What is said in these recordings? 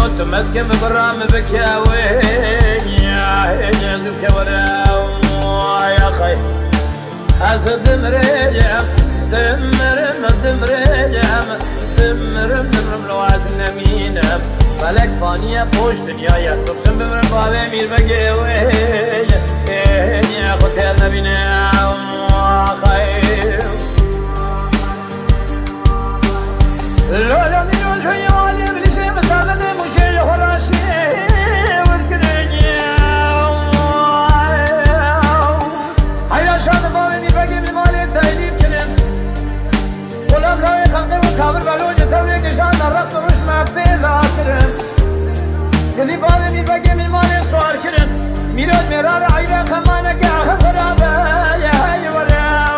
میرون تو مسکن برام بکاوین یا جنگ کورم یا خی از دمرجم دمرجم دمرم لواز نمینم فلک فانیه پشت دنیای سبتم بمرم بابه میر بگوین یا خود نبینم خیر لولا میرون شوی عالی بلیشه مسالت موشه خوراشی ورکنی حیلا شاد بابه میر بگی بیماری تایدید کنم غلام روی خلقه و کابر بلوج توی کشان در رقص روش مفته لاترم کلی بابه میر بگی بیماری سوار کنم میرون میرار عیره خمانه خرابه یه ورم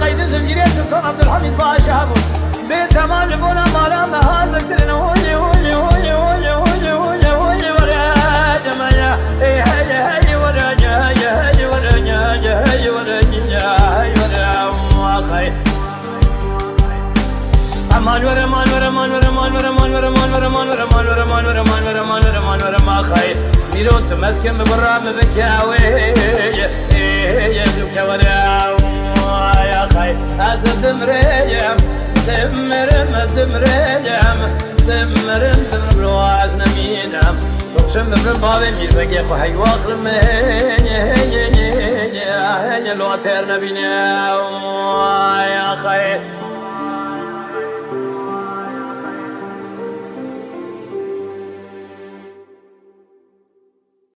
قيد زمجريت الدكتور عبد الحميد باشا ابو بيت امان بونا مالا مهار ذكرنا هولي هولي هولي هولي هولي هولي هولي وراج مايا هاي وراج هاي وراج هاي وراج هاي وراج امان ورا مان ورا مان ورا مان ورا مان ورا مان ورا مان ورا مان ورا مان ورا مان ورا مان ورا مان ورا ما خاي ميرون تمسكن ببرام بكاوي يا زكورا يا خي از دمرجم دمرجم دمرم لواز نمینم روشم بمرم بابه میر بگی خو هی واقرم لواتر نبینم